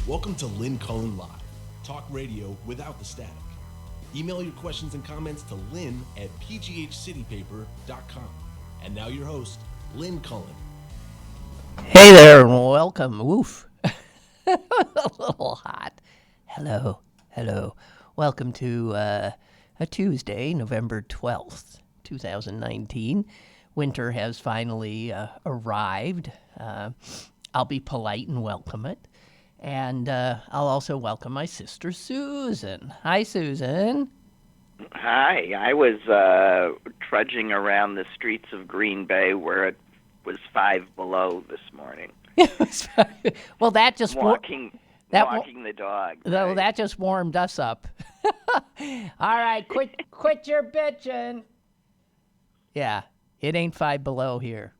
Welcome to Lynn Cullen Live, talk radio without the static. Email your questions and comments to lynn@pghcitypaper.com. And now your host, Lynn Cullen. Hey there and welcome. Woof. A little hot. Hello. Welcome to a Tuesday, November 12th, 2019. Winter has finally arrived. I'll be polite and welcome it. And I'll also welcome my sister, Susan. Hi, Susan. Hi. I was trudging around the streets of Green Bay where it was 5 below this morning. Well, that just walking the dog. Well, right? that just warmed us up. All right, quit your bitching. Yeah, it ain't 5 below here.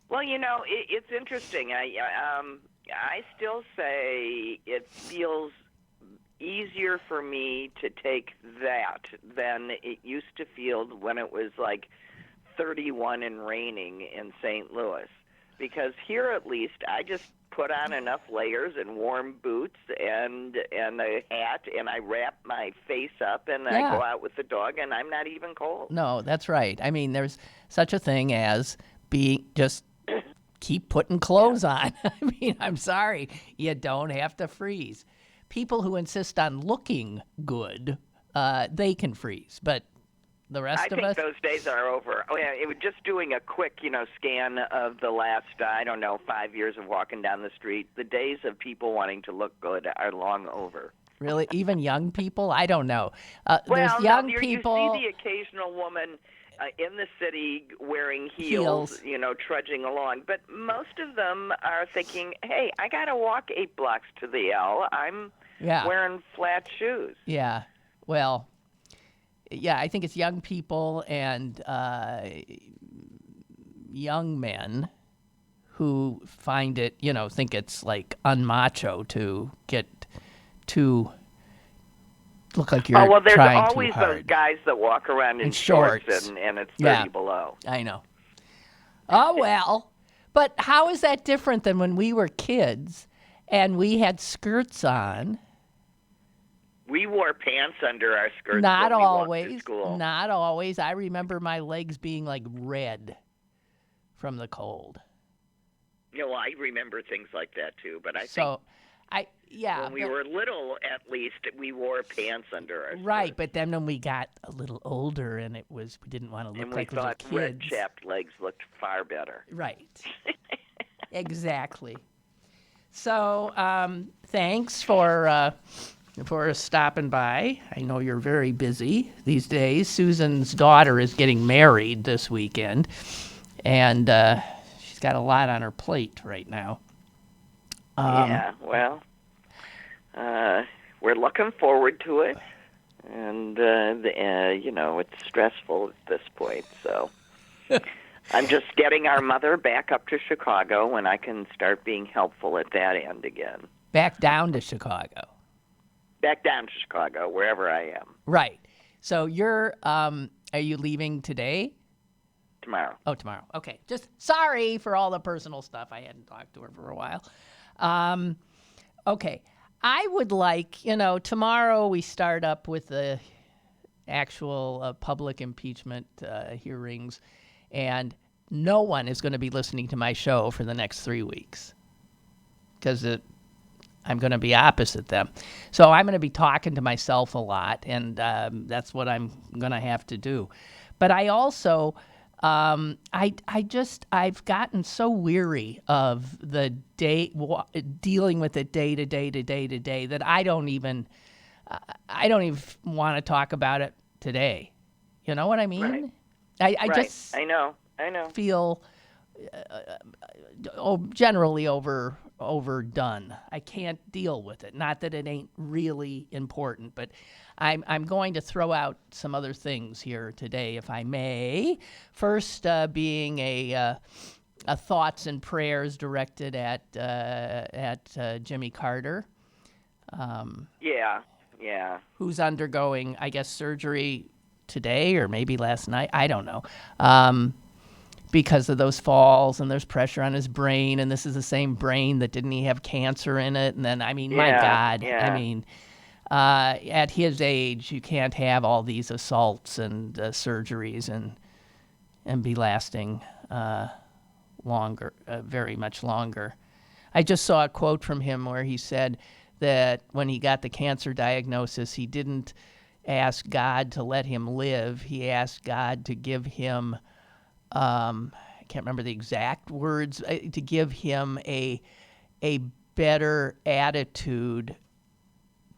Well, it's interesting. I still say it feels easier for me to take that than it used to feel when it was like 31 and raining in St. Louis. Because here at least I just put on enough layers and warm boots and a hat and I wrap my face up and I go out with the dog and I'm not even cold. No, that's right. I mean, there's such a thing as keep putting clothes on. I mean, I'm sorry. You don't have to freeze. People who insist on looking good, they can freeze. But the rest of us... I think those days are over. Oh, yeah, it was just doing a quick, scan of the last, 5 years of walking down the street. The days of people wanting to look good are long over. Really? Even young people? I don't know. Well, there's young you people... see the occasional woman in the city wearing heels, trudging along. But most of them are thinking, hey, I got to walk 8 blocks to the L. I'm wearing flat shoes. Yeah. Well, yeah, I think it's young people and young men who find it, think it's like unmacho to get too... look like you're there's trying always too hard. Those guys that walk around in shorts and it's 30 below. I know. Oh, well. But how is that different than when we were kids and we had skirts on? We wore pants under our skirts. Not when we walked always. to school. Not always. I remember my legs being like red from the cold. I remember things like that too. But I think when we were little, at least, we wore pants under our skirts. Right, but then when we got a little older and we didn't want to look like little kids. And we thought red chapped legs looked far better. Right. Exactly. So thanks for stopping by. I know you're very busy these days. Susan's daughter is getting married this weekend, and she's got a lot on her plate right now. We're looking forward to it, and it's stressful at this point. So I'm just getting our mother back up to Chicago when I can start being helpful at that end again. Back down to Chicago. Back down to Chicago, wherever I am. Right. So you're, are you leaving today? Tomorrow. Oh, tomorrow. Okay. Just sorry for all the personal stuff. I hadn't talked to her for a while. Okay. I would like, tomorrow we start up with the actual public impeachment hearings, and no one is going to be listening to my show for the next 3 weeks because I'm going to be opposite them. So I'm going to be talking to myself a lot, and that's what I'm going to have to do. But I also... I've gotten so weary of the dealing with it day to day that I don't even want to talk about it today. You know what I mean? Right. I know. Feel generally overdone. I can't deal with it. Not that it ain't really important, but I'm going to throw out some other things here today, if I may. First, being a thoughts and prayers directed at Jimmy Carter. Yeah. Who's undergoing, I guess, surgery today or maybe last night. I don't know. because of those falls, and there's pressure on his brain, and this is the same brain that didn't he have cancer in it? And then, I mean, my God, I mean, at his age, you can't have all these assaults and surgeries and be lasting longer, very much longer. I just saw a quote from him where he said that when he got the cancer diagnosis, he didn't ask God to let him live. He asked God to give him, I can't remember the exact words, to give him a better attitude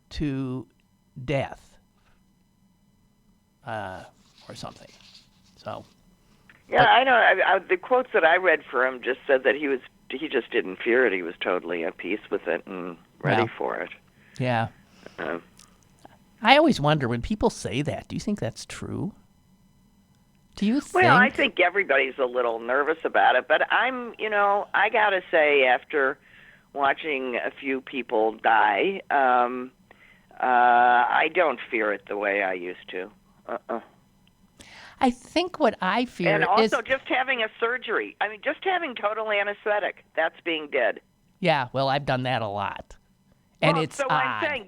to death, or something. So. Yeah, I know. The quotes that I read for him just said that he just didn't fear it. He was totally at peace with it and ready for it. Yeah. I always wonder when people say that, do you think that's true? Do you think? Well, I think everybody's a little nervous about it, but I got to say, after watching a few people die, I don't fear it the way I used to. I think what I fear and is... also just having a surgery. I mean, just having total anesthetic. That's being dead. Yeah, well, I've done that a lot. And it's so odd. I'm saying,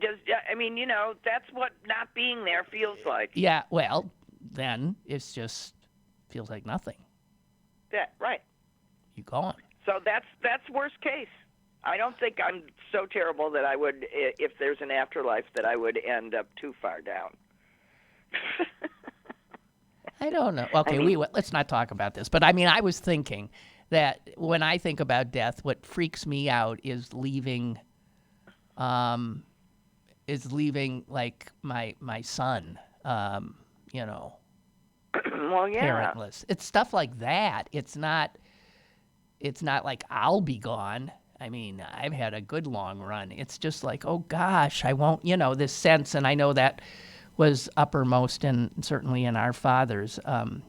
that's what not being there feels like. Yeah, well, then it's just feels like nothing. Yeah, right. You're gone. So that's worst case. I don't think I'm so terrible that I would, if there's an afterlife, that I would end up too far down. I don't know. Okay, let's not talk about this. But I mean, I was thinking that when I think about death, what freaks me out is leaving like my son, well, yeah. parentless. It's stuff like that. It's not like I'll be gone. I mean, I've had a good long run. It's just like, oh gosh, I won't, this sense, and I know that was uppermost and certainly in our father's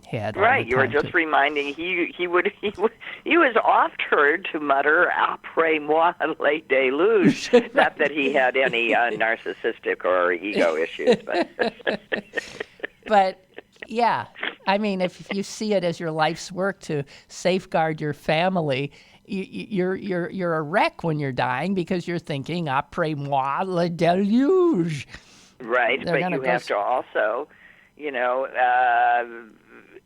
head. Right, you were just reminding he was oft heard to mutter "Après moi le déluge." Not that he had any narcissistic or ego issues, but but yeah, I mean, if you see it as your life's work to safeguard your family, you're a wreck when you're dying because you're thinking "Après moi le déluge." Right, but you have to also,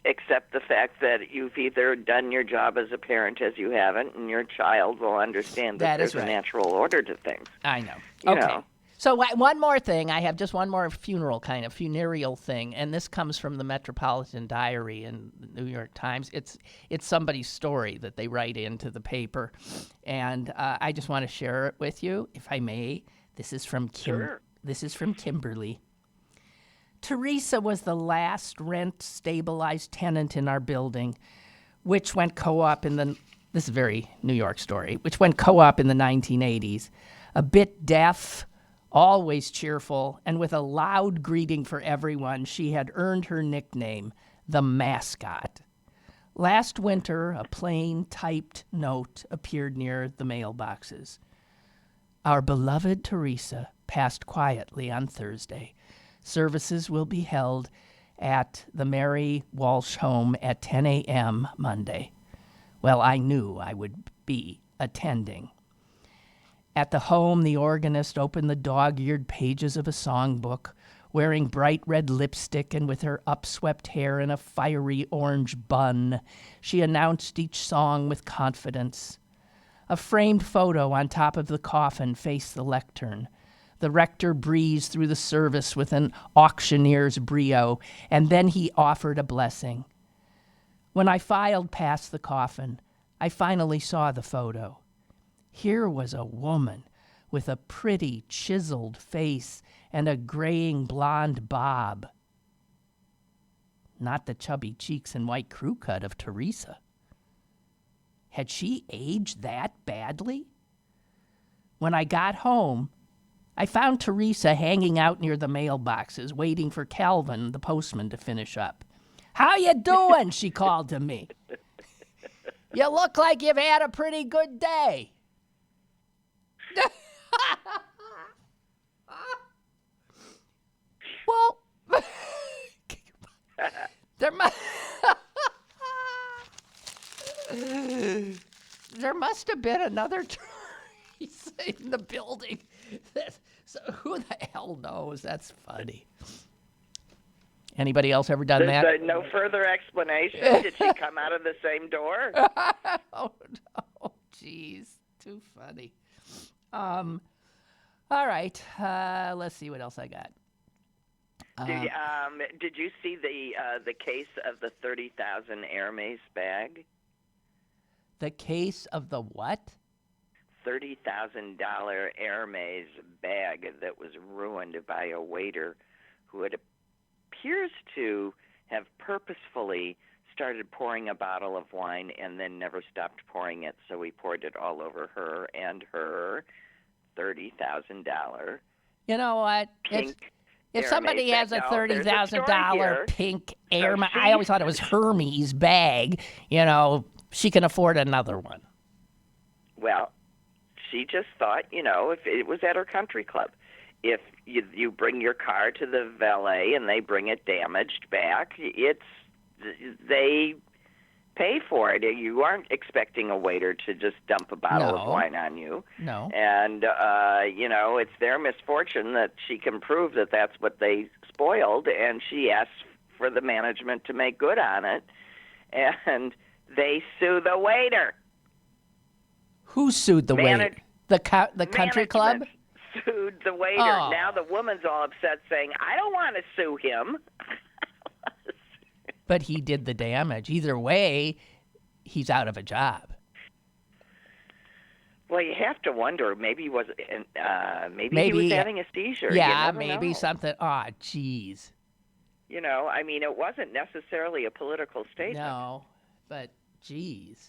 accept the fact that you've either done your job as a parent as you haven't, and your child will understand that there's a natural order to things. I know. You okay. know. So one more thing. I have just one more funereal thing, and this comes from the Metropolitan Diary in the New York Times. It's somebody's story that they write into the paper, and I just want to share it with you, if I may. This is from Sure. This is from Kimberly. Teresa was the last rent-stabilized tenant in our building, which went co-op in the... This is a very New York story, which went co-op in the 1980s. A bit deaf, always cheerful, and with a loud greeting for everyone, she had earned her nickname, the Mascot. Last winter, a plain, typed note appeared near the mailboxes. Our beloved Teresa passed quietly on Thursday. Services will be held at the Mary Walsh home at 10 a.m. Monday. Well, I knew I would be attending. At the home, the organist opened the dog-eared pages of a songbook, wearing bright red lipstick and with her upswept hair in a fiery orange bun. She announced each song with confidence. A framed photo on top of the coffin faced the lectern. The rector breezed through the service with an auctioneer's brio, and then he offered a blessing. When I filed past the coffin, I finally saw the photo. Here was a woman with a pretty, chiseled face and a graying blonde bob. Not the chubby cheeks and white crew cut of Teresa. Had she aged that badly? When I got home, I found Teresa hanging out near the mailboxes, waiting for Calvin, the postman, to finish up. "How you doing?" she called to me. "You look like you've had a pretty good day." Well, there must... There must have been another in the building. So who the hell knows? That's funny. Anybody else ever done that? No further explanation? Did she come out of the same door? Oh, no. Jeez. Too funny. All right. Let's see what else I got. Did you see the case of the 30,000 Hermes bag? The case of the what? $30,000 Hermes bag that was ruined by a waiter who appears to have purposefully started pouring a bottle of wine and then never stopped pouring it, so he poured it all over her and her $30,000. You know what? If somebody has a $30,000 pink Hermes, I always thought it was Hermes bag, she can afford another one. Well, she just thought, if it was at her country club, if you bring your car to the valet and they bring it damaged back, they pay for it. You aren't expecting a waiter to just dump a bottle of wine on you. No. And, it's their misfortune that she can prove that that's what they spoiled, and she asks for the management to make good on it, and they sue the waiter. Who sued the waiter? The country club? Sued the waiter. Oh. Now the woman's all upset saying, I don't want to sue him. But he did the damage. Either way, he's out of a job. Well, you have to wonder. Maybe he was having a seizure. Yeah, you never maybe know. something. Oh, jeez. It wasn't necessarily a political statement. No, but jeez.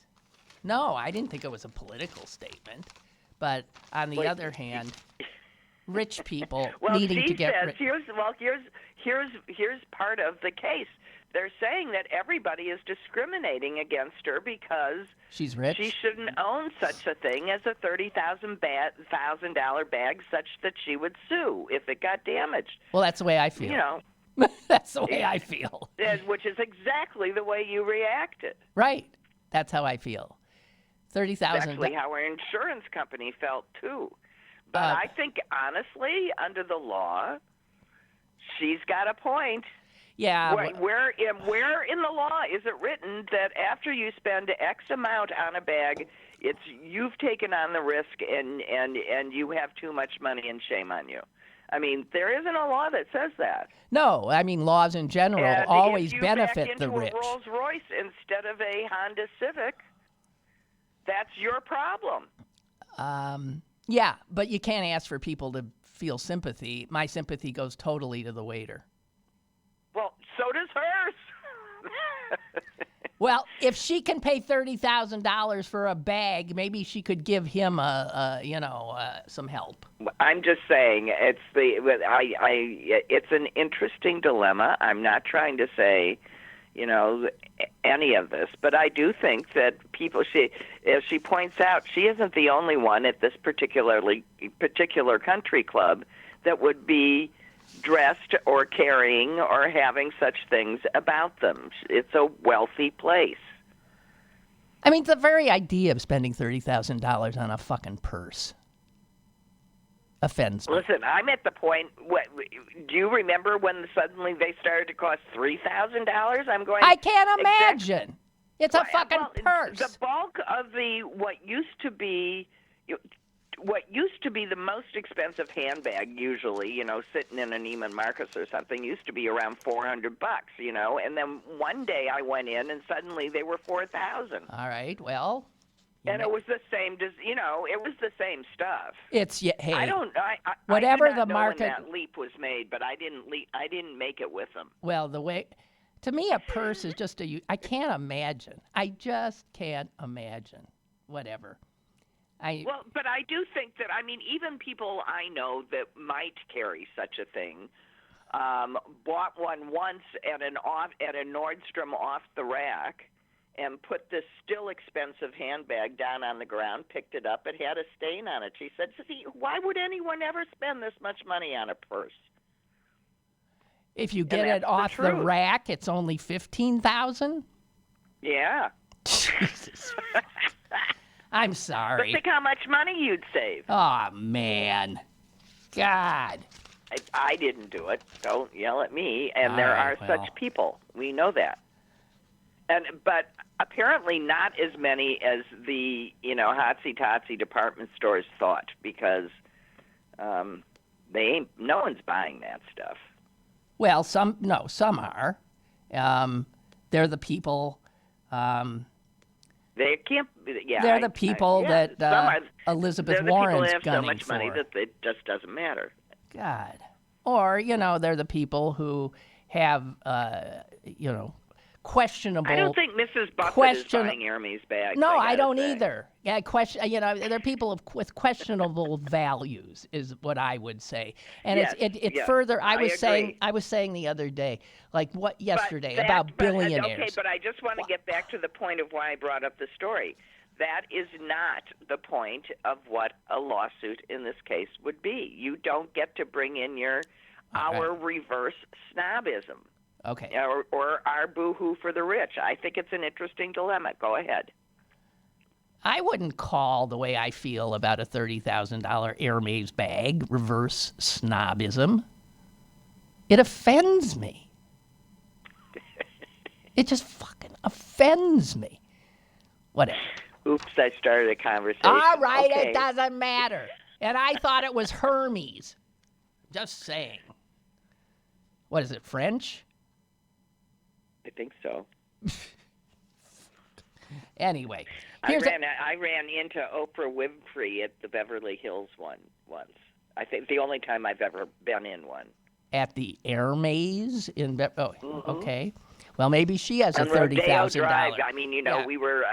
No, I didn't think it was a political statement. But on the other hand, rich people needing to get rich. Here's part of the case. They're saying that everybody is discriminating against her because she's rich. She shouldn't own such a thing as a $30,000 bag, such that she would sue if it got damaged. Well, that's the way I feel. That's the way I feel. Which is exactly the way you reacted. Right. That's how I feel. $30,000. Exactly how our insurance company felt too. But I think honestly, under the law, she's got a point. Yeah. Where in the law is it written that after you spend X amount on a bag, you've taken on the risk and you have too much money and shame on you? I mean, there isn't a law that says that. No, I mean laws in general always benefit the rich. If you back into a Rolls Royce instead of a Honda Civic, that's your problem. Yeah, but you can't ask for people to feel sympathy. My sympathy goes totally to the waiter. Well, so does hers. Well, if she can pay $30,000 for a bag, maybe she could give him some help. I'm just saying it's an interesting dilemma. I'm not trying to say, any of this, but I do think that as she points out, she isn't the only one at this particular country club that would be dressed or carrying or having such things about them. It's a wealthy place. I mean, the very idea of spending $30,000 on a fucking purse offends me. Listen, I'm at the point. Do you remember when suddenly they started to cost $3,000? I can't imagine. It's a fucking purse. The bulk of what used to be the most expensive handbag, usually, sitting in a Neiman Marcus or something, used to be around $400, and then one day I went in and suddenly they were $4,000. All right, well. And it was the same, it was the same stuff. Hey. I whatever did not the know market. when that leap was made, but I didn't make it with them. Well, to me, a purse is just I can't imagine. I just can't imagine. Whatever. But I do think that, even people I know that might carry such a thing, bought one once at a Nordstrom off the rack, and put this still expensive handbag down on the ground, picked it up, it had a stain on it. She said, "See, why would anyone ever spend this much money on a purse?" If you get it off the rack, it's only $15,000? Yeah. Jesus. I'm But sorry. think how much money you'd save. Oh, man. God. I didn't do it. Don't yell at me. And All there right, are well. such people. We know that. But apparently not as many as the hotsy-totsy department stores thought, because no one's buying that stuff. Well, some are. They're the people. They can't. Yeah, They're the people some that Elizabeth Warren's they're the people that have so gunning much money for. that it just doesn't matter. God. Or, they're the people who have, questionable. I don't think Mrs. Buffett is buying Hermes bags. No, I don't say. either. Yeah, they're people with questionable values, is what I would say. And Yes, yes, further. I agree. was saying the other day, like what yesterday But about that- billionaires. Okay, but I just want to get back to the point of why I brought up the story. That is not the point of what a lawsuit in this case would be. You don't get to bring in our reverse snobism. Okay. Or our boo-hoo for the rich. I think it's an interesting dilemma. Go ahead. I wouldn't call the way I feel about a $30,000 Hermes bag reverse snobism. It offends me. It just fucking offends me. Whatever. Oops, I started a conversation. All right, Okay. It doesn't matter. And I thought it was Hermes. Just saying. What is it, French? I think so. Anyway, I ran into Oprah Winfrey at the Beverly Hills one once. I think the only time I've ever been in one. At the Hermes in okay. Well, maybe she has a On Rodeo $30,000. Drive. I mean, Yeah. we were,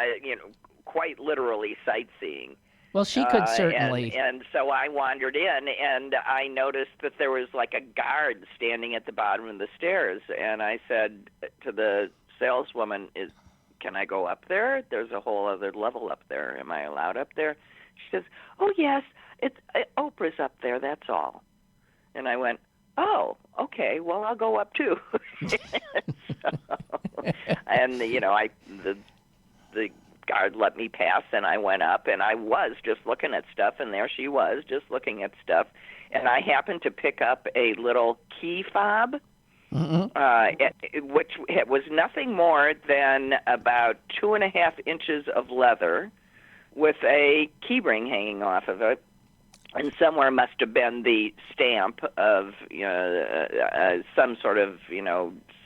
quite literally sightseeing. Well, she could certainly. And so I wandered in, and I noticed that there was like a guard standing at the bottom of the stairs. And I said to the saleswoman, "Can I go up there? There's a whole other level up there. Am I allowed up there?" She says, "Oh yes, Oprah's up there. That's all." And I went, "Oh, okay. Well, I'll go up too." And the guard let me pass, and I went up, and I was just looking at stuff, and there she was just looking at stuff, and I happened to pick up a little key fob, which was nothing more than about 2.5 inches of leather with a key ring hanging off of it. And somewhere must have been the stamp of some sort of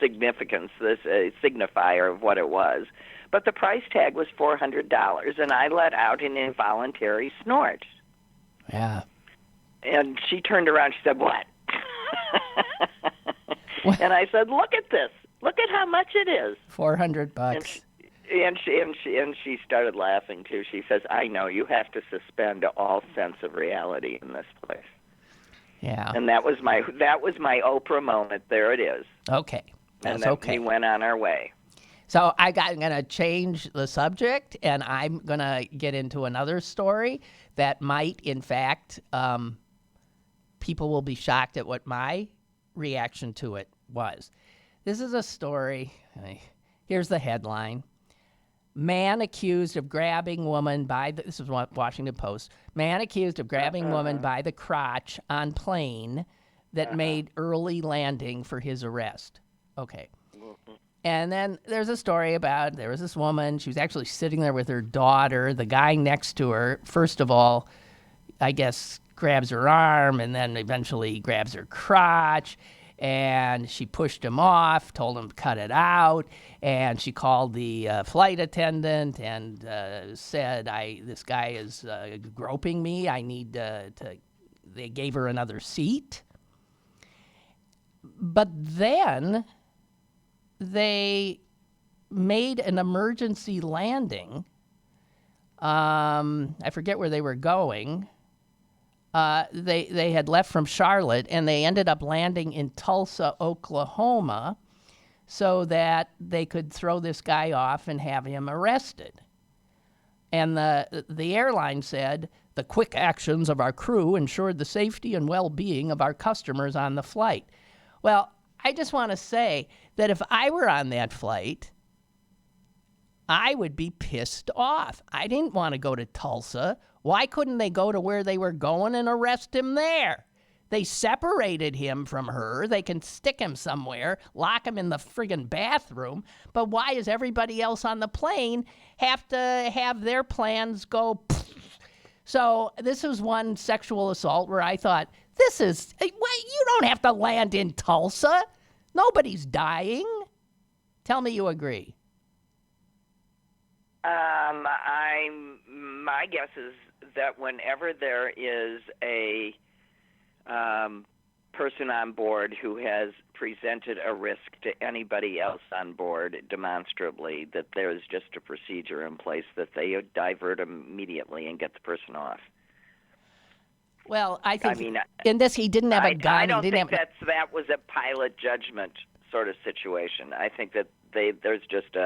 significance, this signifier of what it was. But the price tag was $400, and I let out an involuntary snort. Yeah. And she turned around. She said, "What?" And I said, "Look at this. Look at how much it is." $400. And she started laughing too. She says, "I know, you have to suspend all sense of reality in this place." Yeah. And that was my Oprah moment. There it is. Okay. That's And then okay. we went on our way. So I'm going to change the subject, and I'm going to get into another story that might, in fact, people will be shocked at what my reaction to it was. This is a story. Here's the headline. Man accused of grabbing woman by the, this is Washington Post. Man accused of grabbing woman by the crotch on plane that made early landing for his arrest. Okay. And then there's a story about there was this woman. She was actually sitting there with her daughter. The guy next to her, first of all, I guess, grabs her arm and then eventually grabs her crotch. And she pushed him off, told him to cut it out. And she called the flight attendant and said, this guy is groping me. I need to. They gave her another seat. But then they made an emergency landing. I forget where they were going. They had left from Charlotte, and they ended up landing in Tulsa, Oklahoma, so that they could throw this guy off and have him arrested. And the airline said, the quick actions of our crew ensured the safety and well-being of our customers on the flight. Well, I just want to say that if I were on that flight, I would be pissed off. I didn't want to go to Tulsa. Why couldn't they go to where they were going and arrest him there? They separated him from her. They can stick him somewhere, lock him in the friggin' bathroom. But why does everybody else on the plane have to have their plans go? So this was one sexual assault where I thought, you don't have to land in Tulsa. Nobody's dying. Tell me you agree. My guess is that whenever there is a person on board who has presented a risk to anybody else on board demonstrably, that there's just a procedure in place that they divert immediately and get the person off. Well, I think in this he didn't have a gun. I don't think that was a pilot judgment sort of situation. I think that there's just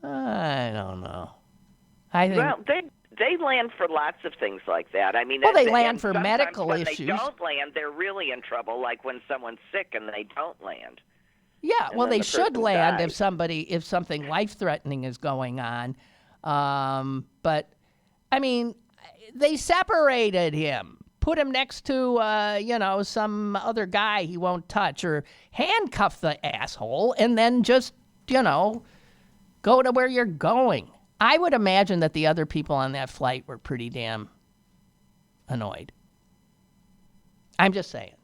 I don't know. Well, they land for lots of things like that. I mean, well, they land for medical when issues. When they don't land, they're really in trouble. Like when someone's sick and they don't land. Yeah, well, they should land dies. if something life-threatening is going on. But I mean, they separated him, put him next to some other guy he won't touch, or handcuff the asshole, and then just go to where you're going. I would imagine that the other people on that flight were pretty damn annoyed. I'm just saying.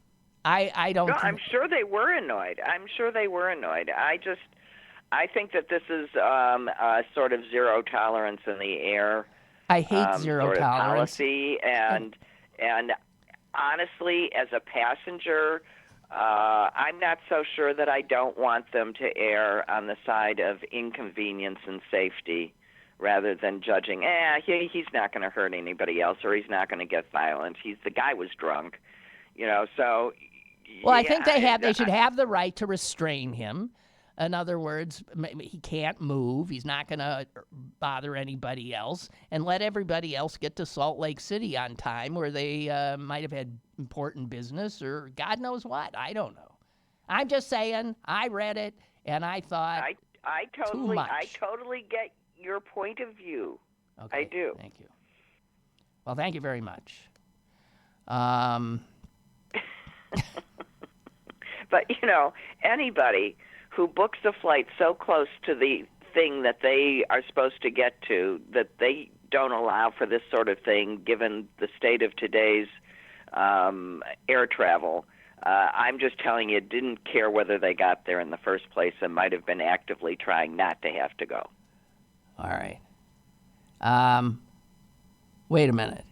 I don't. No, I'm sure they were annoyed. I think that this is a sort of zero tolerance in the air. I hate zero sort of tolerance policy, and honestly, as a passenger, I'm not so sure that I don't want them to err on the side of inconvenience and safety, rather than judging, he's not going to hurt anybody else, or he's not going to get violent. The guy was drunk, so. Well, I think they should have the right to restrain him. In other words, he can't move. He's not going to bother anybody else, and let everybody else get to Salt Lake City on time, where they might have had important business or God knows what. I don't know. I'm just saying. I read it and I thought I totally get your point of view. Okay, I do. Thank you. Well, thank you very much. But, anybody who books a flight so close to the thing that they are supposed to get to, that they don't allow for this sort of thing, given the state of today's air travel, I'm just telling you, didn't care whether they got there in the first place and might have been actively trying not to have to go. All right. Wait a minute.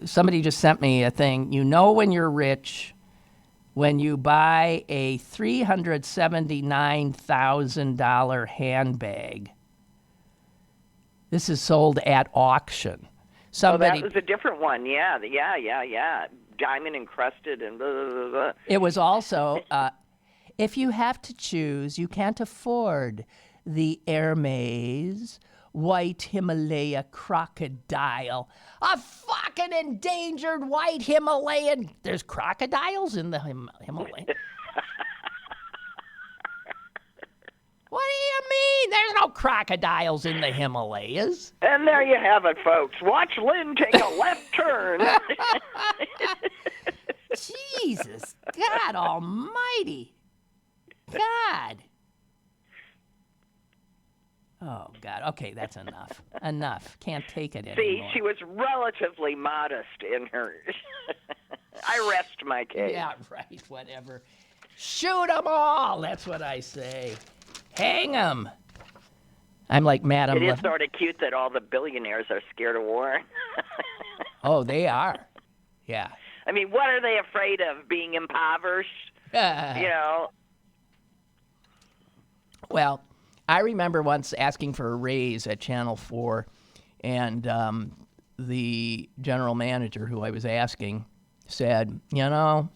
Somebody just sent me a thing. When you're rich when you buy a $379,000 handbag. This is sold at auction. That was a different one. Yeah. Diamond encrusted and blah, blah, blah. It was also, if you have to choose, you can't afford the Hermes white Himalaya crocodile. A fucking endangered white Himalayan. There's crocodiles in the Himalaya. What do you mean? There's no crocodiles in the Himalayas. And there you have it, folks. Watch Lynn take a left turn. Jesus, God almighty. God. Oh, God. Okay, that's enough. Enough. Can't take it anymore. See, she was relatively modest in her. I rest my case. Yeah, right. Whatever. Shoot them all. That's what I say. Hang them. I'm like Madam. It is sort of cute that all the billionaires are scared of war. Oh, they are. Yeah. I mean, what are they afraid of? Being impoverished? Well, I remember once asking for a raise at Channel 4, and the general manager who I was asking said, I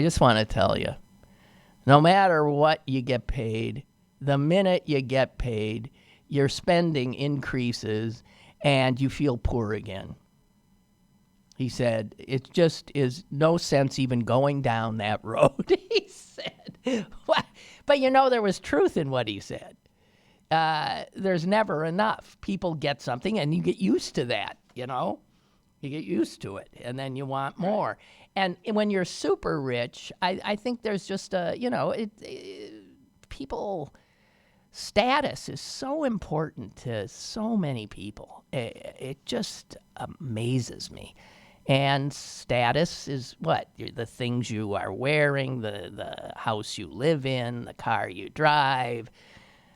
just want to tell you, no matter what you get paid, the minute you get paid, your spending increases and you feel poor again. He said, it just is no sense even going down that road, he said. What? But But there was truth in what he said. There's never enough. People get something, and you get used to that, You get used to it, and then you want more. And when you're super rich, I think there's just people, status is so important to so many people. It just amazes me. And status is what? The things you are wearing, the house you live in, the car you drive.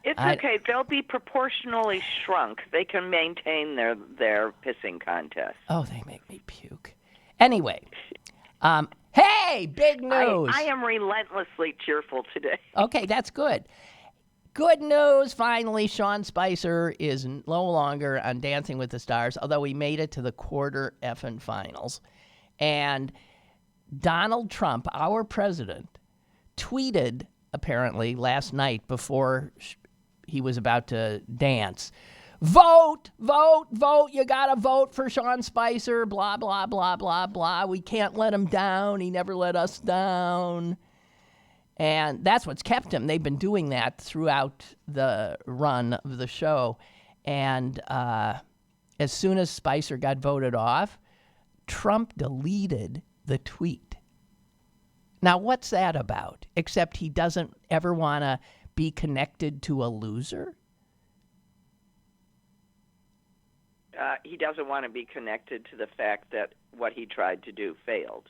It's okay. They'll be proportionally shrunk. They can maintain their pissing contest. Oh, they make me puke. Anyway, hey, big news. I am relentlessly cheerful today. Okay, that's good. Good news, finally, Sean Spicer is no longer on Dancing with the Stars, although he made it to the quarter effing finals. And Donald Trump, our president, tweeted, apparently, last night before he was about to dance, vote, vote, vote, you gotta vote for Sean Spicer, blah, blah, blah, blah, blah. We can't let him down. He never let us down. And that's what's kept him. They've been doing that throughout the run of the show. And as soon as Spicer got voted off, Trump deleted the tweet. Now, what's that about? Except he doesn't ever want to be connected to a loser? He doesn't want to be connected to the fact that what he tried to do failed.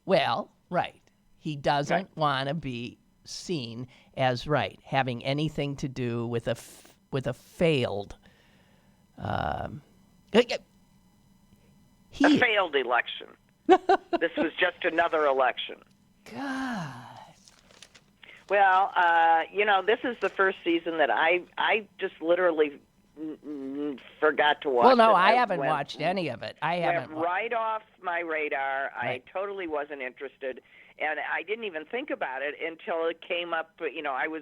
Well, right. He doesn't want to be seen as having anything to do with a failed. A failed election. This was just another election. God. Well, this is the first season that I just literally forgot to watch. Well, no, I haven't watched any of it. I went haven't. Right off my radar. Right. I totally wasn't interested. And I didn't even think about it until it came up. I was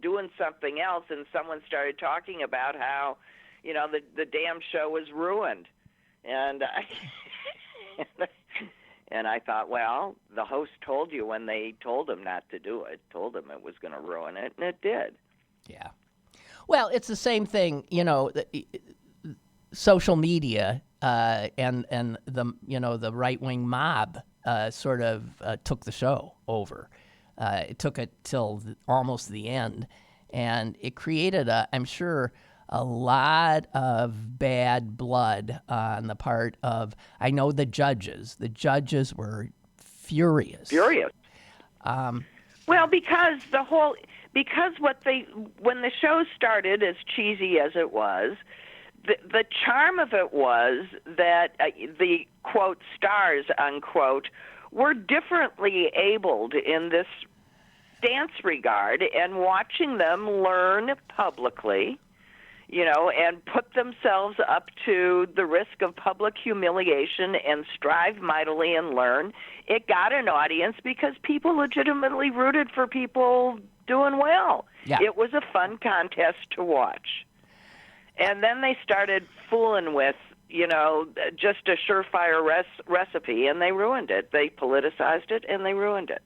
doing something else, and someone started talking about how, the damn show was ruined, and I thought, well, the host told you when they told him not to do it, told him it was going to ruin it, and it did. Yeah. Well, it's the same thing, social media and the right-wing mob. Sort of took the show over. It took it till almost the end, and it created, I'm sure, a lot of bad blood on the part of, I know, the judges. The judges were furious. Well, because when the show started, as cheesy as it was, the charm of it was that the, quote, stars, unquote, were differently abled in this dance regard, and watching them learn publicly, and put themselves up to the risk of public humiliation and strive mightily and learn, it got an audience because people legitimately rooted for people doing well. Yeah. It was a fun contest to watch. And then they started fooling with, just a surefire recipe, and they ruined it. They politicized it, and they ruined it.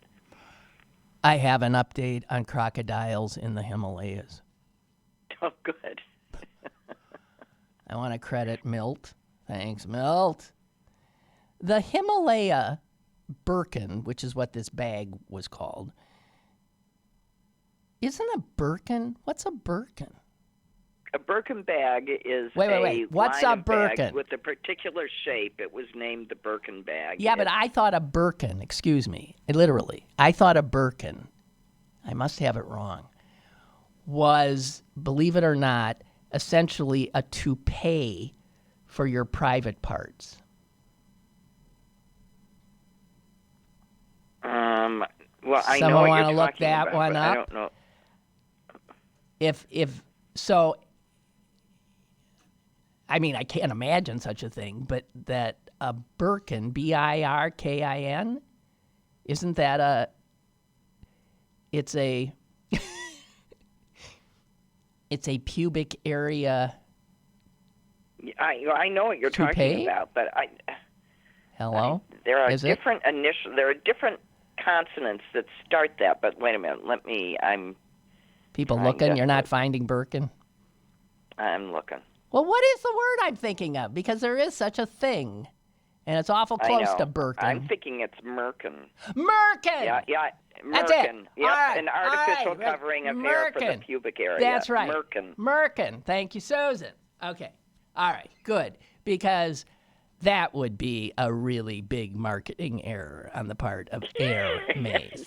I have an update on crocodiles in the Himalayas. Oh, good. I want to credit Milt. Thanks, Milt. The Himalaya Birkin, which is what this bag was called, isn't a Birkin? What's a Birkin? A Birkin bag is wait. What's line a of bags Birkin? with a particular shape. It was named the Birkin bag. Yeah, but I thought a Birkin, excuse me, literally, I thought a Birkin, I must have it wrong, was, believe it or not, essentially a toupee for your private parts. Well, I know Someone what want you're to look talking that about, one but up? I don't know. If so, I mean, I can't imagine such a thing, but that a Birkin, B-I-R-K-I-N, isn't that it's a pubic area. I know what you're toupee? talking about, but Hello? there are Is it? different consonants that start that. But wait a minute. People trying looking. to- You're not finding Birkin? I'm looking. Well, what is the word I'm thinking of? Because there is such a thing, and it's awful I close know. to Birkin. I'm thinking it's Merkin. Merkin! Yeah, That's it. Merkin. Yep, All right, an artificial all right. covering of hair for the Merkin. pubic area. That's right. Merkin. Merkin. Thank you, Susan. Okay. All right, good. Because that would be a really big marketing error on the part of Hermes.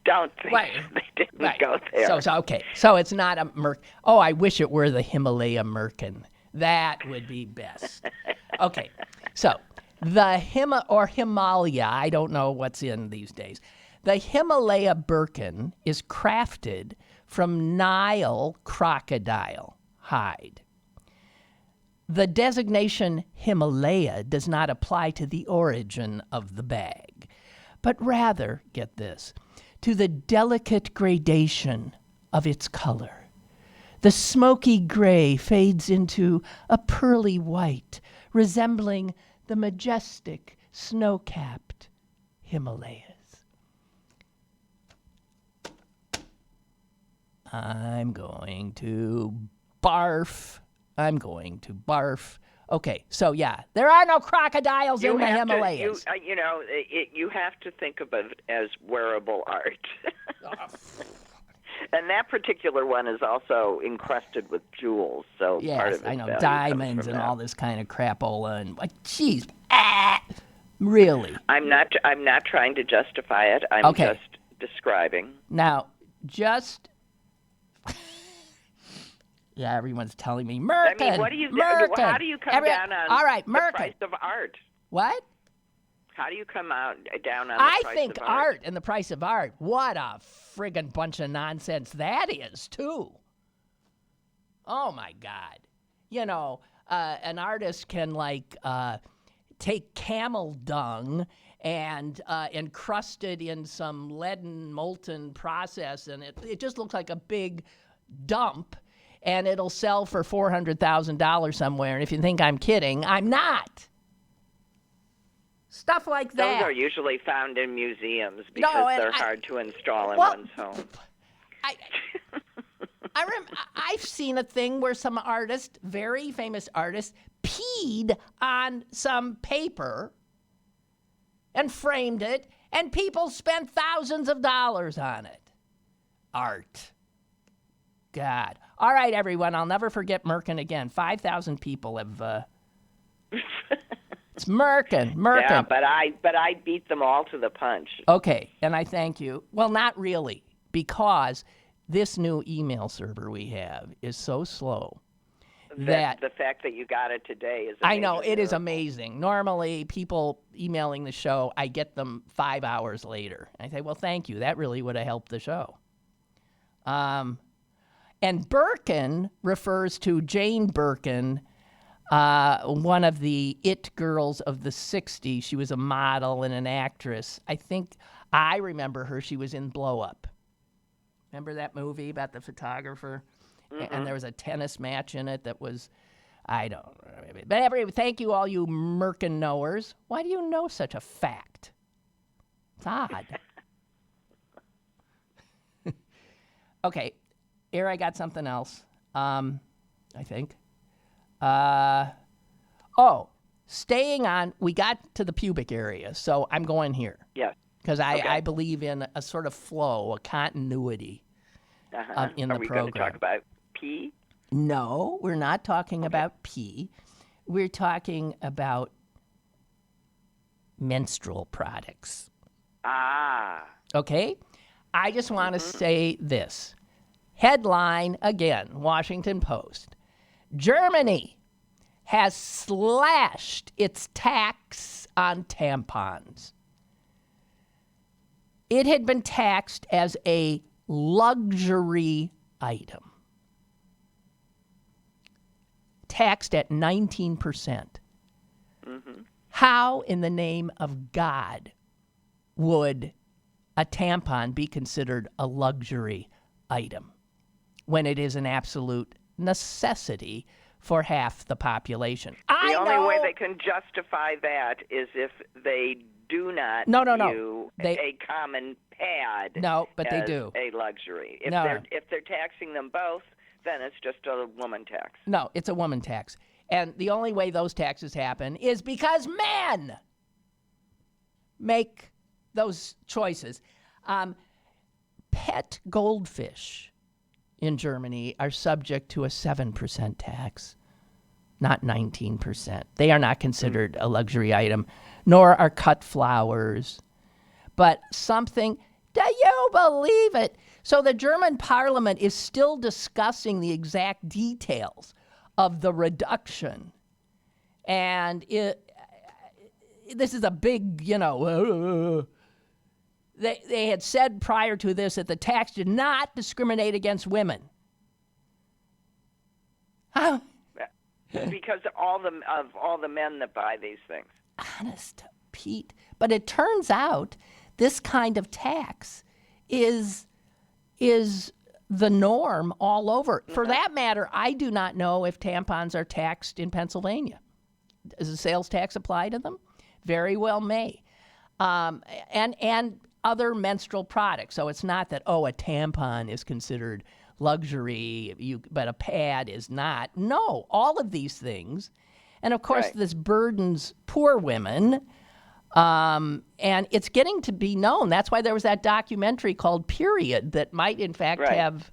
Don't think they didn't go there. So okay. So it's not a Merc. Oh, I wish it were the Himalaya Merkin. That would be best. Okay. So the Himalaya, I don't know what's in these days. The Himalaya Birkin is crafted from Nile crocodile hide. The designation Himalaya does not apply to the origin of the bag, but rather, get this, to the delicate gradation of its color. The smoky gray fades into a pearly white, resembling the majestic, snow-capped Himalayas. I'm going to barf. Okay, so yeah, there are no crocodiles in the Himalayas. You have to think of it as wearable art. And that particular one is also encrusted with jewels, so part of Yes, I know, value diamonds comes from and that. all this kind of crapola and jeez, really. I'm not trying to justify it. I'm Okay. just describing. Now, just yeah, everyone's telling me Merkin. I mean, what do you? Merkin. How do you come down on all right, the Merkin. price of art? What? How do you come down on the I price think of art? art and the price of art. What a friggin' bunch of nonsense that is, too. Oh my God. You know, an artist can take camel dung and encrust it in some leaden molten process, and it just looks like a big dump, and it'll sell for $400,000 somewhere. And if you think I'm kidding, I'm not. Stuff like that. Those are usually found in museums because they're hard to install in one's home. I've seen a thing where some artist, very famous artist, peed on some paper and framed it, and people spent thousands of dollars on it. Art. God. All right, everyone, I'll never forget Merkin again. 5,000 people have... It's Merkin. Yeah, but I beat them all to the punch. Okay, and I thank you. Well, not really, because this new email server we have is so slow that the fact that you got it today is I know, it is miracle. amazing. Normally, people emailing the show, I get them 5 hours later. I say, well, thank you. That really would have helped the show. And Birkin refers to Jane Birkin, one of the it girls of the 60s. She was a model and an actress. I remember her. She was in Blow Up. Remember that movie about the photographer? Mm-hmm. And there was a tennis match in it that was, I don't know. But thank you, all you Merkin knowers. Why do you know such a fact? It's odd. Okay, here I got something else, I think. Staying on, we got to the pubic area, so I'm going here. Yes. Because I believe in a sort of flow, a continuity in the program. Are we going to talk about pee? No, we're not talking about pee. We're talking about menstrual products. Ah. Okay? I just want to say this. Headline, again, Washington Post. Germany has slashed its tax on tampons. It had been taxed as a luxury item. Taxed at 19%. Mm-hmm. How in the name of God would a tampon be considered a luxury item when it is an absolute necessity for half the population. The only way they can justify that is if they do not view a common pad but as they do. a luxury. If they're taxing them both, then it's just a woman tax. No, it's a woman tax. And the only way those taxes happen is because men make those choices. Pet goldfish in Germany are subject to a 7% tax, not 19%. They are not considered a luxury item, nor are cut flowers. But something, do you believe it? So the German parliament is still discussing the exact details of the reduction. And this is a big, they had said prior to this that the tax did not discriminate against women. Because of all the men that buy these things. Honest to Pete. But it turns out this kind of tax is the norm all over. For that matter, I do not know if tampons are taxed in Pennsylvania. Does a sales tax apply to them? Very well may. And other menstrual products. So it's not that, a tampon is considered luxury, but a pad is not. No, all of these things. And of course, this burdens poor women. And it's getting to be known. That's why there was that documentary called Period that might, in fact, have.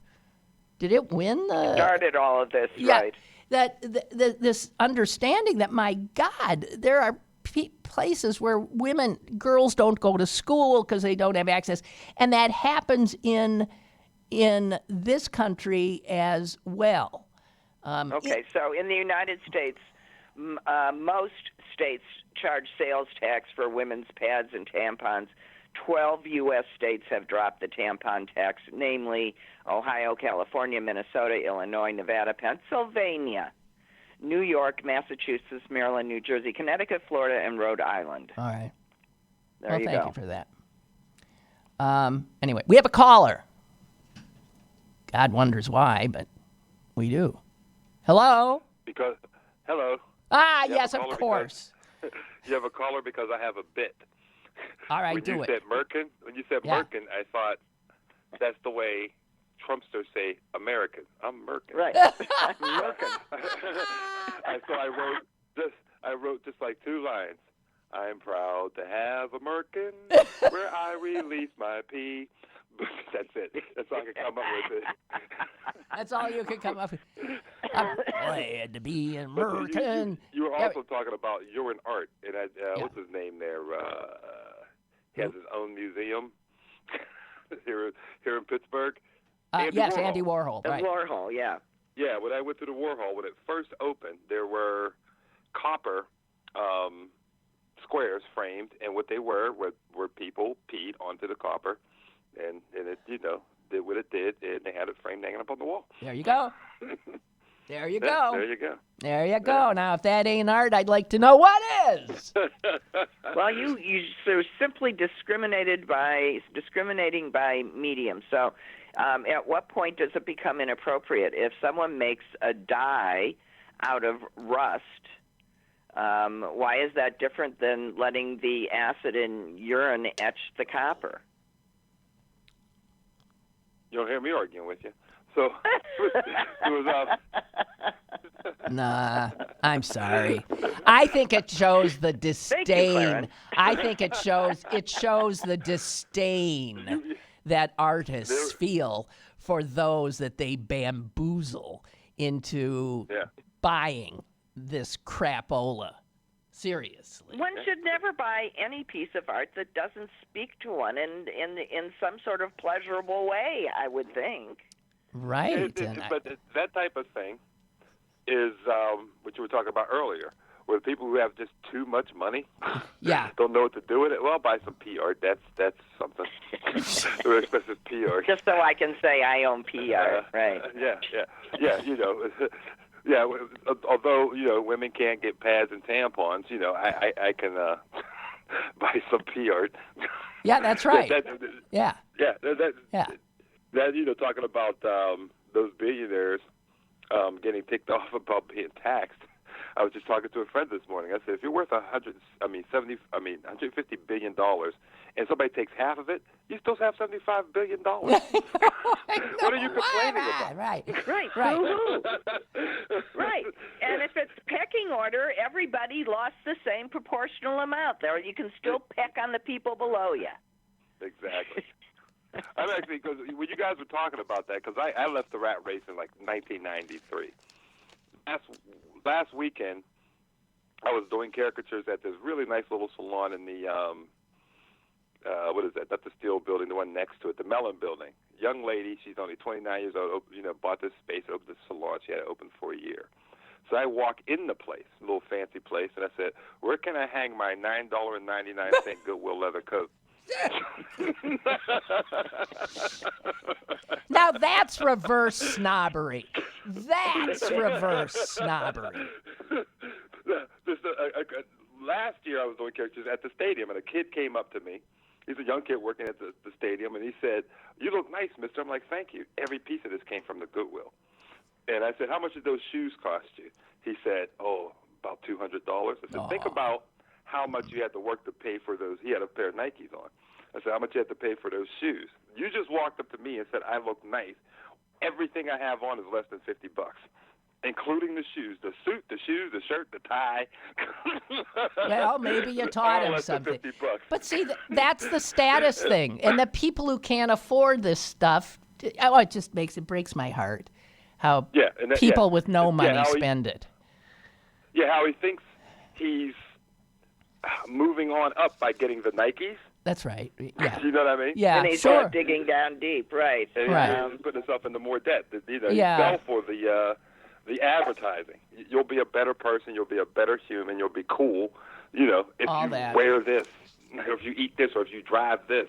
Did it win the? Started all of this, right? That this understanding that, my God, there are places where girls don't go to school because they don't have access, and that happens in this country as well. So in the United States, most states charge sales tax for women's pads and tampons. 12 U.S. states have dropped the tampon tax, namely Ohio, California, Minnesota, Illinois, Nevada, Pennsylvania, New York, Massachusetts, Maryland, New Jersey, Connecticut, Florida, and Rhode Island. All right. Thank you for that. Anyway, we have a caller. God wonders why, but we do. Hello? Hello. Yes, of course. You have a caller because I have a bit. All right, when you said Merkin, I thought that's the way Trumpsters say American. I'm Merkin. Right. I'm Merkin. So I wrote just like 2 lines. I'm proud to have a Merkin where I release my pee. That's it. That's all I can come up with. It. That's all you can come up with. I'm glad to be in Merkin. You were also talking about urine art, and what's his name there? He has his own museum here in Pittsburgh. Andy Warhol. Right. Warhol, yeah. Yeah, when I went to the Warhol, when it first opened, there were copper squares framed, and what they were people peed onto the copper, and it did what it did, and they had it framed hanging up on the wall. There you go. There you go. There you go. There you go. Yeah. Now, if that ain't art, I'd like to know what is. Well, you so simply discriminating by medium. So, at what point does it become inappropriate? If someone makes a dye out of rust, why is that different than letting the acid in urine etch the copper? You don't hear me arguing with you. So it was Nah, I'm sorry. I think it shows the disdain. I think it shows the disdain that artists feel for those that they bamboozle into buying this crapola. Seriously. One should never buy any piece of art that doesn't speak to one in some sort of pleasurable way, I would think. Right. But that type of thing is what you were talking about earlier, where people who have just too much money don't know what to do with it. Well, I'll buy some pee art. That's something. Very expensive pee art. Just so I can say I own pee art, right? Yeah, although, women can't get pads and tampons, I can buy some pee art. Yeah, that's right. That talking about those billionaires getting ticked off about being taxed. I was just talking to a friend this morning. I said, if you're worth $150 billion, and somebody takes half of it, you still have $75 billion. What are you complaining about? Right. Boo-hoo. Right. And if it's pecking order, everybody lost the same proportional amount there. You can still peck on the people below you. Exactly. I'm actually, because when you guys were talking about that, because I left the rat race in like 1993. Last weekend, I was doing caricatures at this really nice little salon in the, what is that? That's the Steel building, the one next to it, the Mellon building. Young lady, she's only 29 years old, bought this space, opened this salon. She had it open for a year. So I walk in the place, a little fancy place, and I said, where can I hang my $9.99 Goodwill leather coat? Now that's reverse snobbery. Last year I was doing characters at the stadium, and a kid came up to me. He's a young kid working at the stadium, and he said, "You look nice, mister." I'm like, "Thank you." Every piece of this came from the Goodwill. And I said, "How much did those shoes cost you?" He said, "Oh, about $200." I said, "Think about how much you had to work to pay for those." He had a pair of Nikes on. I said, "How much you had to pay for those shoes?" You just walked up to me and said, "I look nice." Everything I have on is less than $50, including the shoes, the suit, the shoes, the shirt, the tie. Well, maybe you taught him less than something. $50. But see, that's the status thing, and the people who can't afford this stuff. Oh, it breaks my heart how people with no money spend it. Yeah, how he thinks he's moving on up by getting the Nikes. That's right. Yeah. You know what I mean? Yeah, and he's sure. digging down deep, right? And he's putting himself into more debt. He fell for the advertising. You'll be a better person. You'll be a better human. You'll be cool. If wear this, or if you eat this, or if you drive this.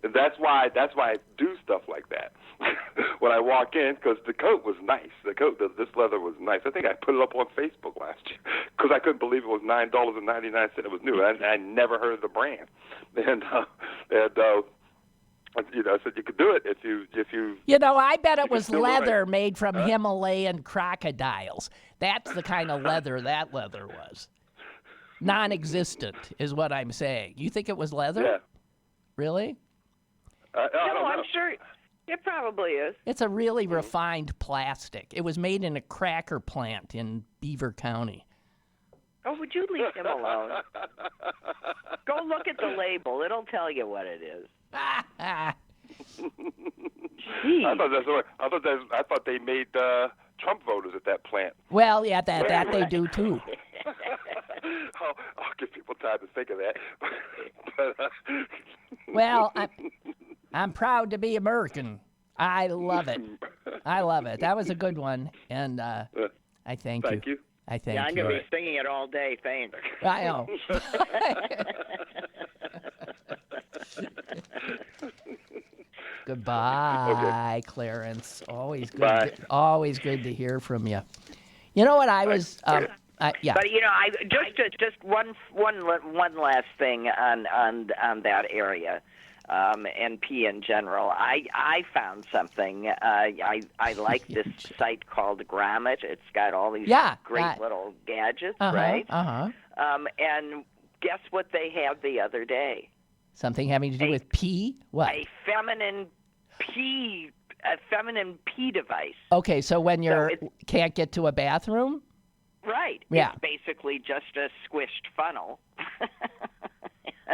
And that's why I do stuff like that. When I walk in, because the coat was nice. This leather was nice. I think I put it up on Facebook last year because I couldn't believe it was $9.99. It was new. I never heard of the brand, and I said you could do it if you. I bet it was leather made from Himalayan crocodiles. That's the kind of leather that leather was. Non-existent is what I'm saying. You think it was leather? Yeah. Really? No, I'm sure it probably is. It's a really refined plastic. It was made in a cracker plant in Beaver County. Oh, would you leave him alone? Go look at the label. It'll tell you what it is. I thought they made Trump voters at that plant. Well, yeah, that they do too. I'll give people time to think of that. Well, I'm proud to be American. I love it. That was a good one, and I thank you. Thank you. I thank you. I'm going to be singing it all day, thanks. I know. Goodbye, okay. Clarence. Always good. Bye. Always good to hear from you. You know what I was? Yeah. But I just one last thing on that area, and pee in general. I found something. I like this site called Grommet. It's got all these great little gadgets, right? And guess what they had the other day? Something having to do with pee? What? A feminine pee device. Okay, so when you can't get to a bathroom? Right. Yeah. It's basically just a squished funnel.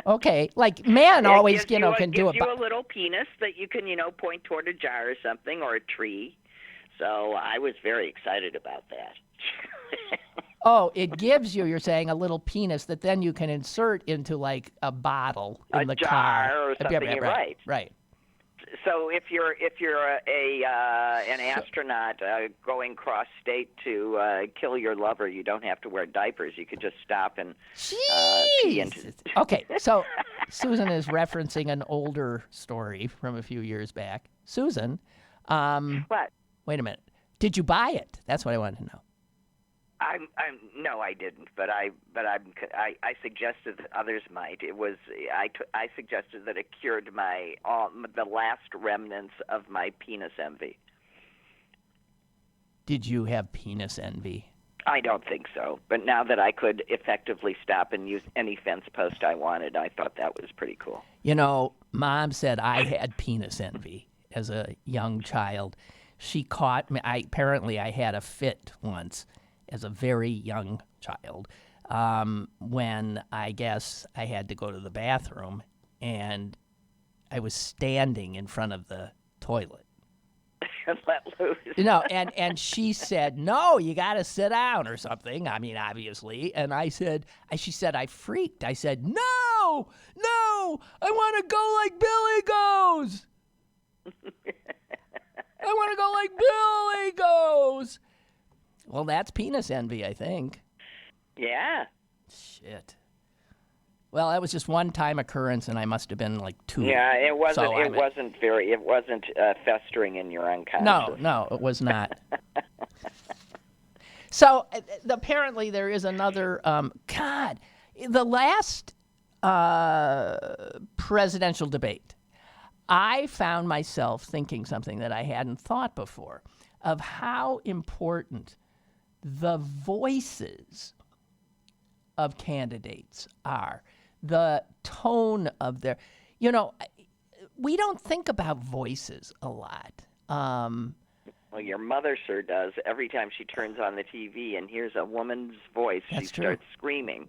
Okay, like men always, can do it. It gives you a little penis that you can, point toward a jar or something or a tree. So I was very excited about that. Oh, it gives you're saying, a little penis that then you can insert into like a bottle in the jar car. Or something, right. Right. So if you're an astronaut going cross state to kill your lover, you don't have to wear diapers. You could just stop and pee into. Okay, so Susan is referencing an older story from a few years back. Susan, what? Wait a minute. Did you buy it? That's what I wanted to know. No, I didn't, but I suggested that others might. I suggested that it cured the last remnants of my penis envy. Did you have penis envy? I don't think so. But now that I could effectively stop and use any fence post I wanted, I thought that was pretty cool. You know, Mom said I had penis envy as a young child. She caught me. Apparently, I had a fit once as a very young child when I guess I had to go to the bathroom, and I was standing in front of the toilet. And let loose. And she said, "No, you got to sit down or something." I mean, obviously. And she said, I freaked. I said, "No, I want to go like Billy goes. I want to go like Billy goes." Well, that's penis envy, I think. Yeah. Shit. Well, that was just one-time occurrence, and I must have been like 2. Yeah, it wasn't. So it wasn't festering in your unconscious. No, it was not. So apparently there is another. The last presidential debate, I found myself thinking something that I hadn't thought before of how important the voices of candidates are. The tone of their, we don't think about voices a lot. Well, your mother sure does. Every time she turns on the TV and hears a woman's voice, she starts screaming.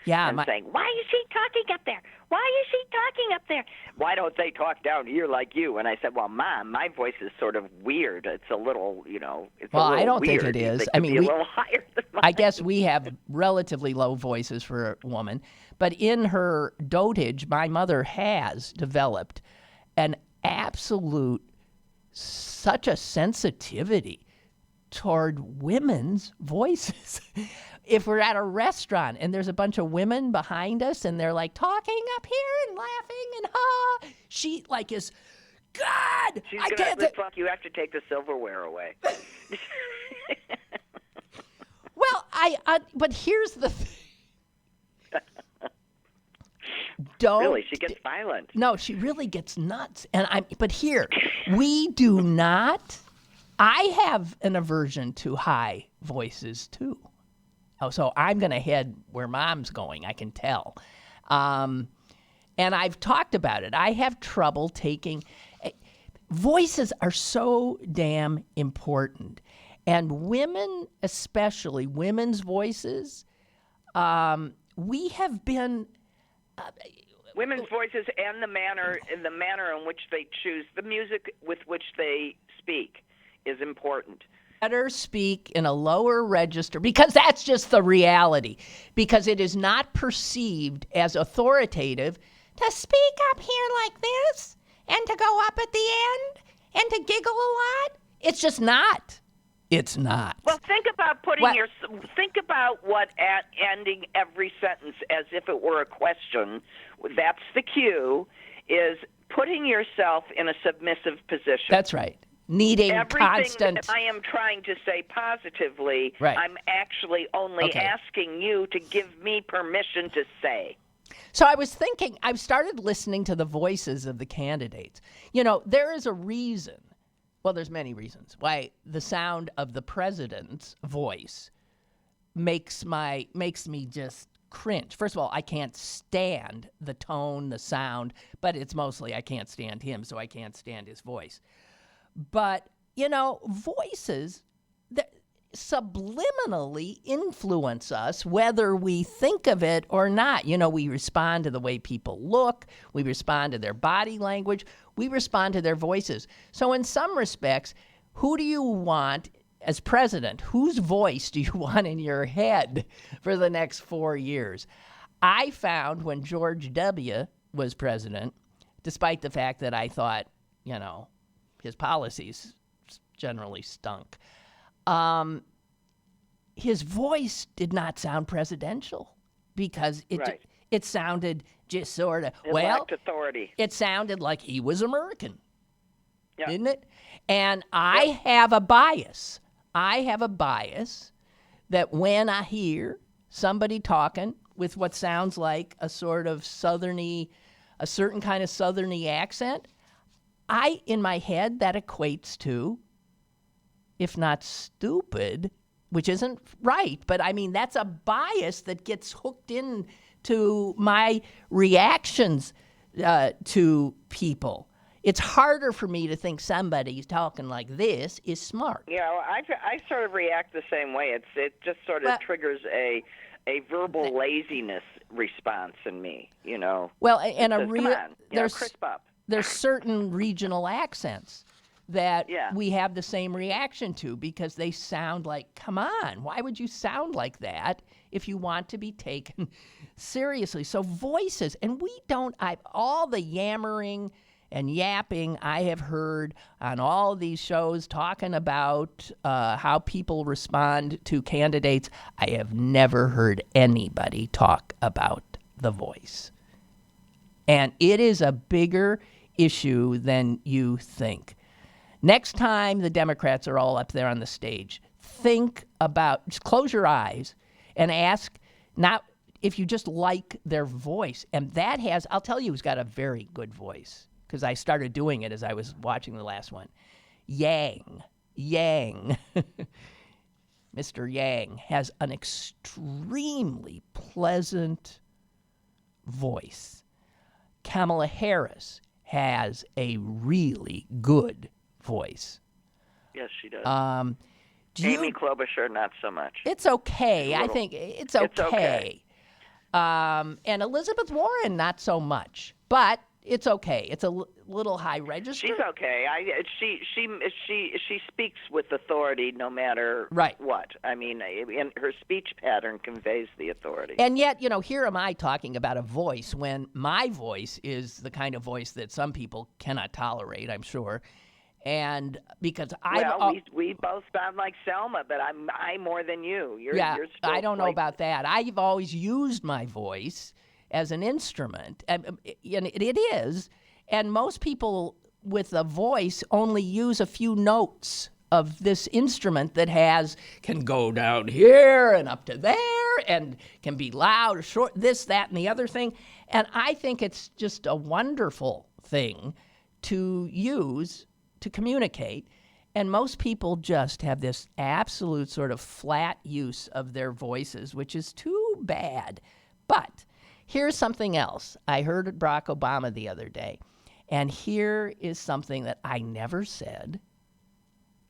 Yeah, and saying, "Why is she talking up there? Why is she talking up there? Why don't they talk down here like you?" And I said, "Well, Mom, my voice is sort of weird. It's a little, it's a little I don't weird. think it is. I mean, a little higher than mine." I guess we have relatively low voices for a woman, but in her dotage, my mother has developed an absolute such a sensitivity toward women's voices. If we're at a restaurant and there's a bunch of women behind us and they're like talking up here and laughing and she like is, God, She's I gonna can't. Fuck, you have to take the silverware away. Well, but here's the thing. Really, she gets violent. No, she really gets nuts. But here, we do not. I have an aversion to high voices too. Oh, so I'm going to head where Mom's going, I can tell. And I've talked about it. I have trouble taking... Voices are so damn important. And women, especially women's voices, we have been... Women's voices and the manner in which they choose, the music with which they speak is important. Better speak in a lower register, because that's just the reality, because it is not perceived as authoritative to speak up here like this and to go up at the end and to giggle a lot. It's just not. It's not. Well, think about think about what at ending every sentence as if it were a question. That's the cue, is putting yourself in a submissive position. That's right. Needing everything constant. That I am trying to say positively, right. I'm actually only asking you to give me permission to say. So I was thinking, I've started listening to the voices of the candidates. There is a reason, well, there's many reasons, why the sound of the president's voice makes me just cringe. First of all, I can't stand the tone, the sound, but it's mostly I can't stand him, so I can't stand his voice. But, voices that subliminally influence us, whether we think of it or not. We respond to the way people look. We respond to their body language. We respond to their voices. So in some respects, who do you want as president? Whose voice do you want in your head for the next 4 years? I found when George W. was president, despite the fact that I thought, his policies generally stunk. His voice did not sound presidential because it sounded just sort of, it lacked authority. It sounded like he was American, didn't it? And I have a bias. That when I hear somebody talking with what sounds like a sort of a certain kind of southerny accent, in my head, that equates to if not stupid, which isn't right, but I mean, that's a bias that gets hooked in to my reactions to people. It's harder for me to think somebody talking like this is smart. I sort of react the same way. It just sort of triggers a verbal laziness response in me, Well, and says, crisp up. There's certain regional accents that we have the same reaction to because they sound like, come on, why would you sound like that if you want to be taken seriously? So voices, and all the yammering and yapping I have heard on all of these shows talking about how people respond to candidates, I have never heard anybody talk about the voice. And it is a bigger issue than you think. Next time the Democrats are all up there on the stage, just close your eyes and ask not if you just like their voice. And I'll tell you who's got a very good voice, because I started doing it as I was watching the last one. Yang. Mr. Yang has an extremely pleasant voice. Kamala Harris has a really good voice. Yes, she does. Amy Klobuchar, not so much. It's okay. I think it's okay. And Elizabeth Warren, not so much. But it's okay. It's a little high register. She's okay. She speaks with authority no matter what. I mean, and her speech pattern conveys the authority. And yet, here am I talking about a voice when my voice is the kind of voice that some people cannot tolerate, I'm sure. And because we both sound like Selma, but I'm more than you. You're still I don't know about that. I've always used my voice as an instrument, and it is. And most people with a voice only use a few notes of this instrument that can go down here and up to there and can be loud or short, this, that, and the other thing. And I think it's just a wonderful thing to use to communicate. And most people just have this absolute sort of flat use of their voices, which is too bad. But here's something else. I heard Barack Obama the other day, and here is something that I never said.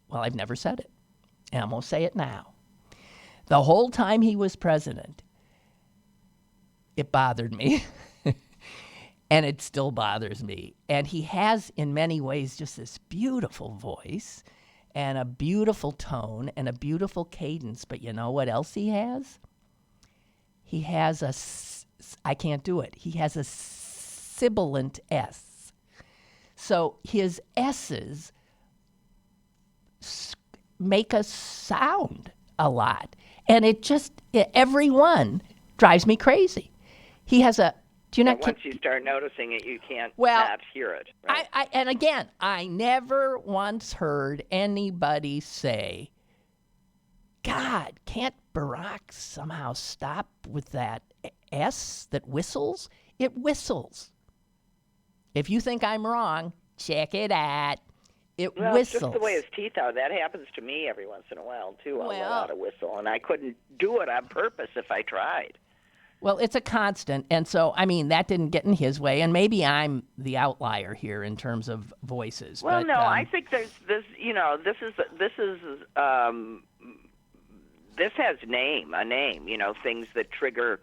Well, I've never said it, and I'm going to say it now. The whole time he was president, it bothered me, and it still bothers me. And he has, in many ways, just this beautiful voice and a beautiful tone and a beautiful cadence. But you know what else he has? He has I can't do it. He has a sibilant S. So his S's make us sound a lot. And every one drives me crazy. He has once you start noticing it, you can't not hear it. Right? And again, I never once heard anybody say, God, can't Barack somehow stop with that S that whistles? It whistles. If you think I'm wrong, check it out. It whistles. Just the way his teeth are. That happens to me every once in a while, too. I'll let out a whistle, and I couldn't do it on purpose if I tried. Well, it's a constant, and so, I mean, that didn't get in his way, and maybe I'm the outlier here in terms of voices. Well, but, no, I think there's this, this has a name, things that trigger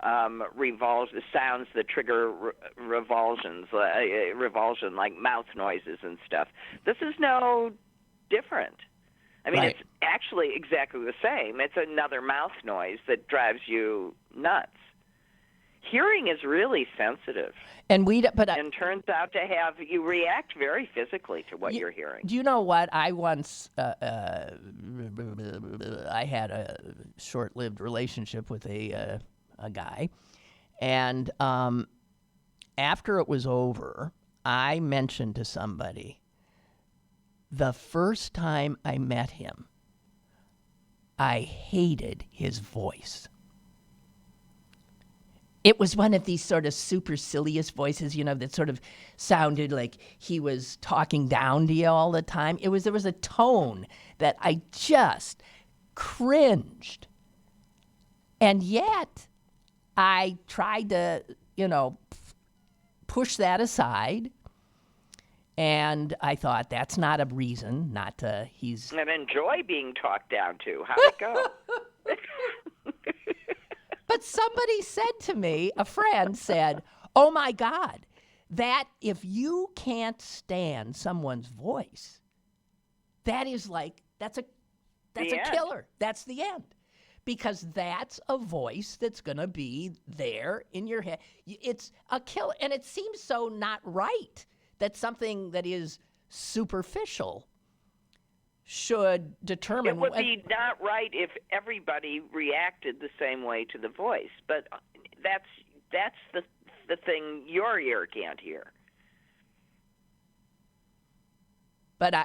sounds that trigger revulsion, like mouth noises and stuff. This is no different. I mean, It's actually exactly the same. It's another mouth noise that drives you nuts. Hearing is really sensitive, and turns out to have you react very physically to what you're hearing. Do you know what? I once I had a short-lived relationship with a guy, and after it was over, I mentioned to somebody, the first time I met him, I hated his voice. It was one of these sort of supercilious voices, that sort of sounded like he was talking down to you all the time. There was a tone that I just cringed. And yet I tried to, push that aside. And I thought, that's not a reason not to, And enjoy being talked down to. How'd it go? But somebody said to me, a friend said, oh my God, that if you can't stand someone's voice, that's a killer. That's the end. Because that's a voice that's going to be there in your head. It's a killer. And it seems so not right that something that is superficial should determine. It would be not right if everybody reacted the same way to the voice, but that's the thing your ear can't hear. But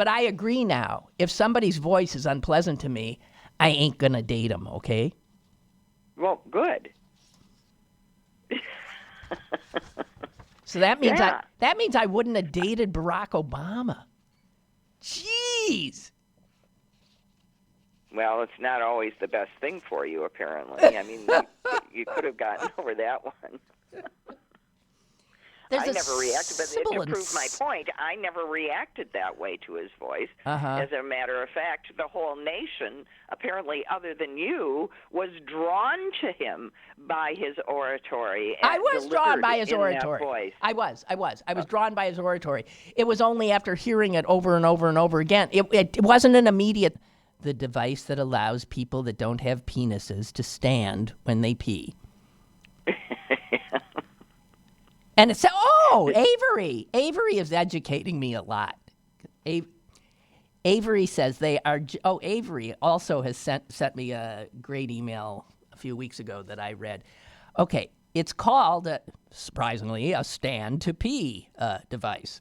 I agree now. If somebody's voice is unpleasant to me, I ain't gonna date them. Okay. Well, good. So that means I wouldn't have dated Barack Obama. Jeez. Well, it's not always the best thing for you, apparently. I mean, you could have gotten over that one. I never reacted, but to prove my point, I never reacted that way to his voice. As a matter of fact, the whole nation, apparently other than you, was drawn to him by his oratory. I was drawn by his oratory. I was drawn by his oratory. It was only after hearing it over and over and over again. It wasn't an immediate... The device that allows people that don't have penises to stand when they pee. And it said, Avery. Avery is educating me a lot. Avery says they are. Avery also has sent me a great email a few weeks ago that I read. Okay, it's called, surprisingly, a stand to pee device.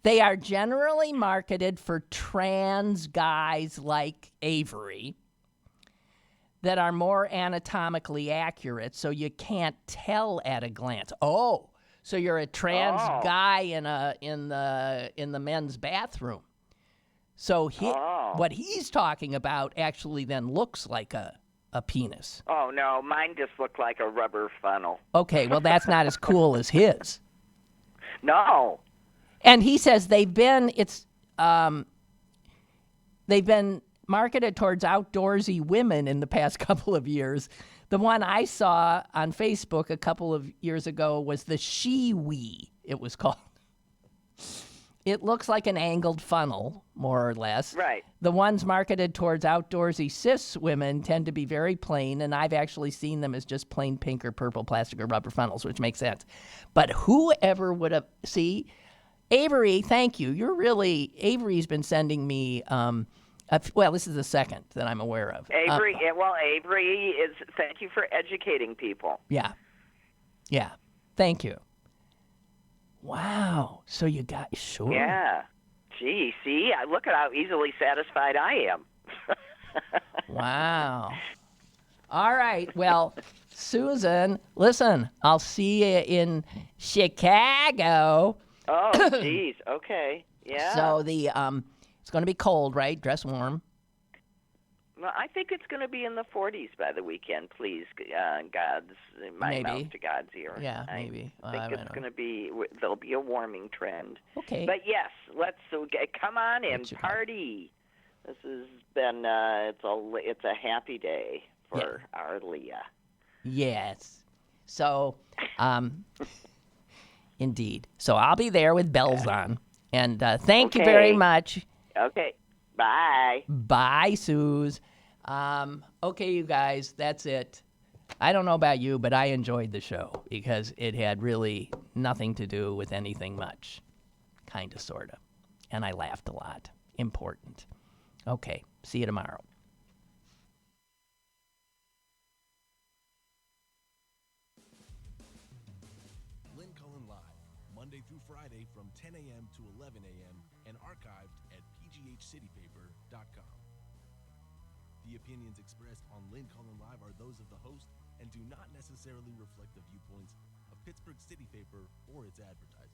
They are generally marketed for trans guys like Avery that are more anatomically accurate, so you can't tell at a glance. Oh, so you're a trans guy in the men's bathroom. So what he's talking about actually then looks like a penis. Oh, no, mine just looked like a rubber funnel. Okay, well, that's not as cool as his. No. And he says they've been marketed towards outdoorsy women in the past couple of years. The one I saw on Facebook a couple of years ago was the She-Wee, it was called. It looks like an angled funnel, more or less. Right. The ones marketed towards outdoorsy cis women tend to be very plain, and I've actually seen them as just plain pink or purple plastic or rubber funnels, which makes sense. But whoever would have... See... Avery, thank you. Avery's been sending me, this is the second that I'm aware of. Avery is, thank you for educating people. Yeah. Thank you. Wow. So you got, sure. Yeah. Gee, see, look at how easily satisfied I am. Wow. All right. Well, Susan, listen, I'll see you in Chicago. Oh, geez. Okay. Yeah. So it's going to be cold, right? Dress warm. Well, I think it's going to be in the 40s by the weekend. Please, my mouth to God's ear. Yeah, maybe. I think it's going to be. There'll be a warming trend. Okay. But yes, let's come on and party. This has been. It's a happy day for our Leah. Yes. So, indeed. So I'll be there with bells on. And thank you very much. Okay. Bye. Bye, Suze. Okay, you guys, that's it. I don't know about you, but I enjoyed the show because it had really nothing to do with anything much. Kind of, sort of. And I laughed a lot. Important. Okay, see you tomorrow. Lynn Cullen Live, Monday through Friday from 10 a.m. to 11 a.m. and archived at pghcitypaper.com. The opinions expressed on Lynn Cullen Live are those of the host and do not necessarily reflect the viewpoints of Pittsburgh City Paper or its advertisers.